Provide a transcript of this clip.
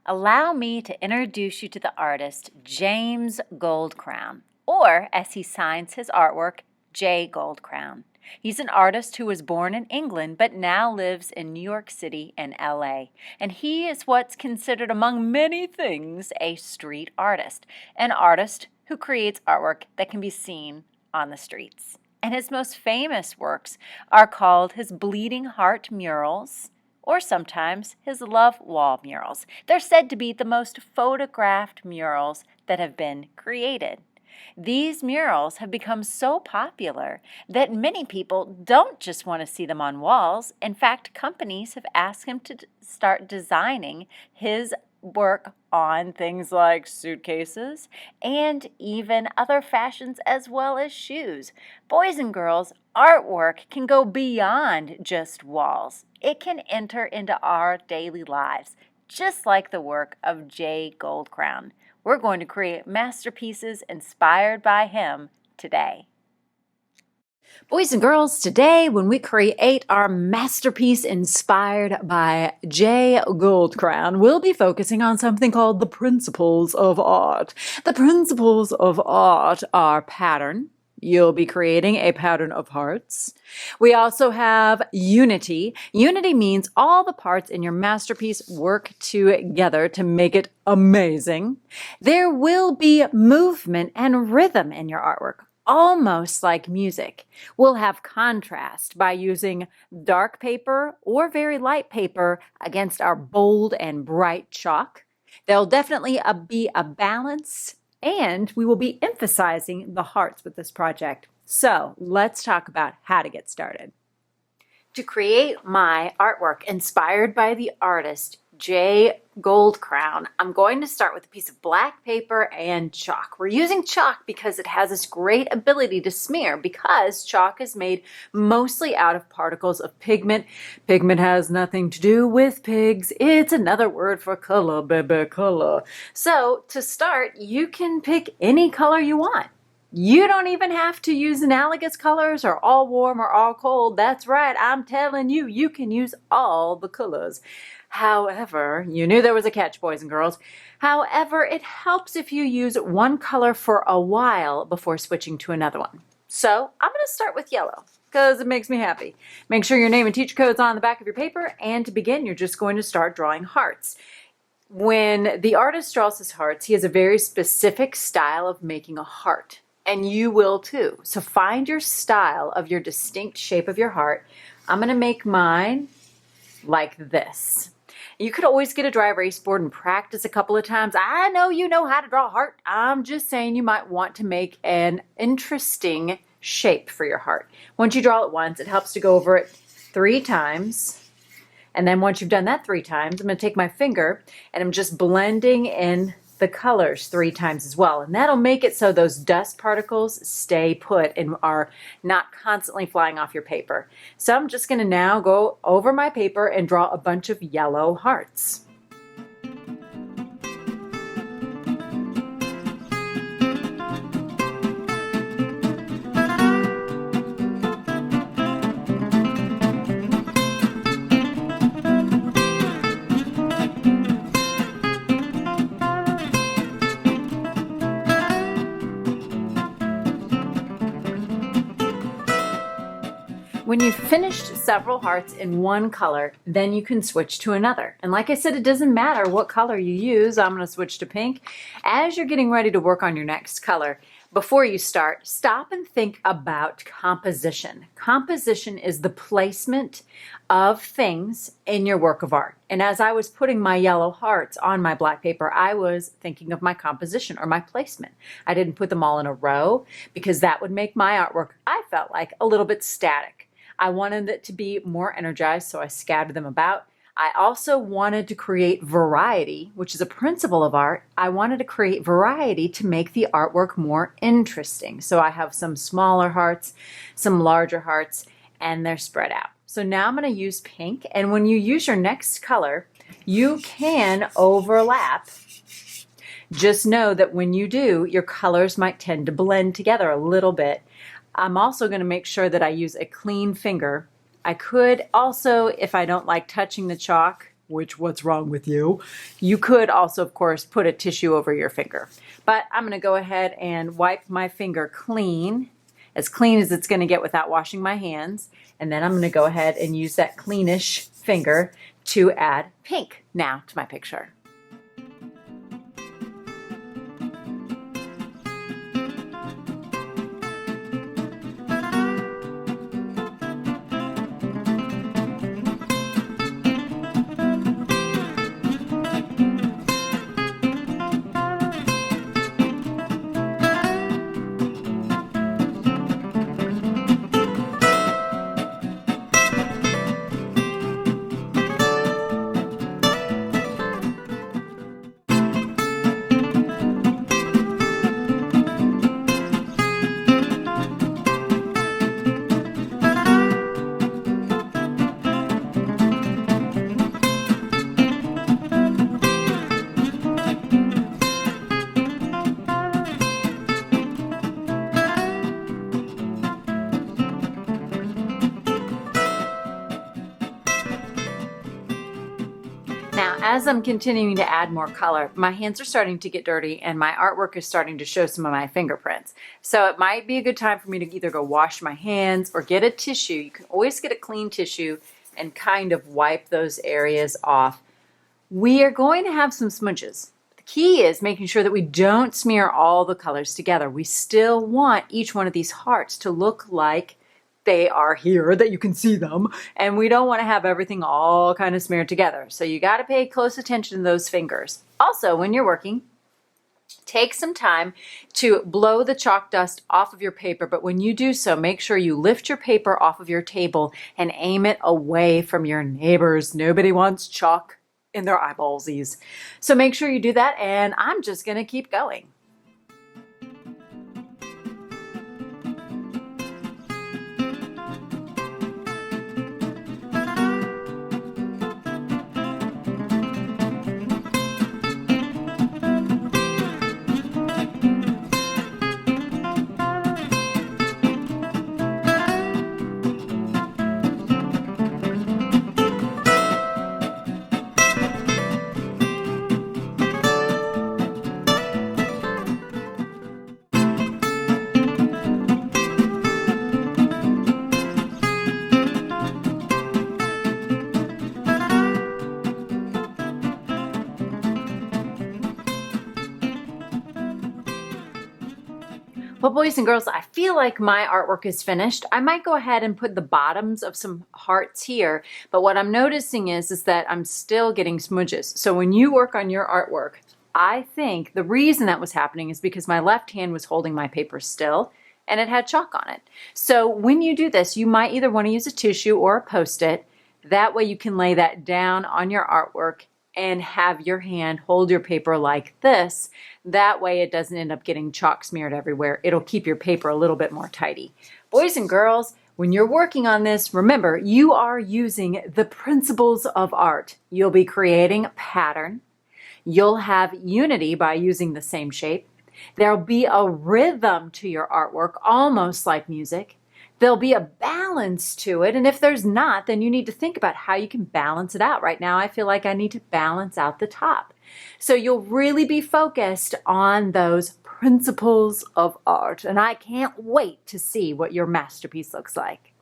Allow me to introduce you to the artist James Goldcrown, or as he signs his artwork, JGoldCrown. He's an artist who was born in England but now lives in New York City and LA. And he is what's considered, among many things, a street artist. An artist who creates artwork that can be seen on the streets. And his most famous works are called his Bleeding Heart murals, or sometimes his Love Wall murals. They're said to be the most photographed murals that have been created. These murals have become so popular that many people don't just want to see them on walls. In fact, companies have asked him to start designing his work on things like suitcases and even other fashions as well as shoes. Boys and girls, artwork can go beyond just walls. It can enter into our daily lives, just like the work of JGoldCrown. We're going to create masterpieces inspired by him today. Boys and girls, today when we create our masterpiece inspired by JGoldCrown, we'll be focusing on something called the principles of art. The principles of art are pattern. You'll be creating a pattern of hearts. We also have unity. Unity means all the parts in your masterpiece work together to make it amazing. There will be movement and rhythm in your artwork, almost like music. We'll have contrast by using dark paper or very light paper against our bold and bright chalk. There'll definitely be a balance, and we will be emphasizing the hearts with this project. So let's talk about how to get started. To create my artwork inspired by the artist JGoldCrown, I'm going to start with a piece of black paper and chalk. We're using chalk because it has this great ability to smear, because chalk is made mostly out of particles of pigment. Pigment has nothing to do with pigs. It's another word for color, baby, color. So to start, you can pick any color you want. You don't even have to use analogous colors or all warm or all cold. That's right, I'm telling you, you can use all the colors. However, you knew there was a catch, boys and girls. However, it helps if you use one color for a while before switching to another one. So I'm going to start with yellow because it makes me happy. Make sure your name and teacher code's on the back of your paper, and to begin, you're just going to start drawing hearts. When the artist draws his hearts, he has a very specific style of making a heart. And you will too. So find your style of your distinct shape of your heart. I'm going to make mine like this. You could always get a dry erase board and practice a couple of times. I know you know how to draw a heart. I'm just saying you might want to make an interesting shape for your heart. Once you draw it once, it helps to go over it 3 times. And then once you've done that 3 times, I'm going to take my finger and I'm just blending in the colors 3 times as well. And that'll make it so those dust particles stay put and are not constantly flying off your paper. So I'm just going to now go over my paper and draw a bunch of yellow hearts. When you've finished several hearts in one color, then you can switch to another. And like I said, it doesn't matter what color you use. I'm going to switch to pink. As you're getting ready to work on your next color, before you start, stop and think about composition. Composition is the placement of things in your work of art. And as I was putting my yellow hearts on my black paper, I was thinking of my composition or my placement. I didn't put them all in a row because that would make my artwork, I felt like, a little bit static. I wanted it to be more energized, so I scattered them about. I also wanted to create variety, which is a principle of art. I wanted to create variety to make the artwork more interesting. So I have some smaller hearts, some larger hearts, and they're spread out. So now I'm going to use pink, and when you use your next color, you can overlap. Just know that when you do, your colors might tend to blend together a little bit. I'm also going to make sure that I use a clean finger. I could also, if I don't like touching the chalk, which what's wrong with you? You could also, of course, put a tissue over your finger. But I'm going to go ahead and wipe my finger clean as it's going to get without washing my hands. And then I'm going to go ahead and use that cleanish finger to add pink now to my picture. Now, as I'm continuing to add more color, my hands are starting to get dirty and my artwork is starting to show some of my fingerprints. So it might be a good time for me to either go wash my hands or get a tissue. You can always get a clean tissue and kind of wipe those areas off. We are going to have some smudges. The key is making sure that we don't smear all the colors together. We still want each one of these hearts to look like they are here, that you can see them, and we don't want to have everything all kind of smeared together. So you got to pay close attention to those fingers. Also, when you're working, take some time to blow the chalk dust off of your paper, but when you do so, make sure you lift your paper off of your table and aim it away from your neighbors. Nobody wants chalk in their eyeballsies. So make sure you do that, and I'm just going to keep going. Well, boys and girls, I feel like my artwork is finished. I might go ahead and put the bottoms of some hearts here, but what I'm noticing is that I'm still getting smudges. So when you work on your artwork, I think the reason that was happening is because my left hand was holding my paper still and it had chalk on it. So when you do this, you might either want to use a tissue or a Post-it. That way you can lay that down on your artwork and have your hand hold your paper like this. That way it doesn't end up getting chalk smeared everywhere. It'll keep your paper a little bit more tidy. Boys and girls, when you're working on this, remember, you are using the principles of art. You'll be creating a pattern. You'll have unity by using the same shape. There'll be a rhythm to your artwork, almost like music. There'll be a balance to it, and if there's not, then you need to think about how you can balance it out. Right now, I feel like I need to balance out the top. So you'll really be focused on those principles of art, and I can't wait to see what your masterpiece looks like.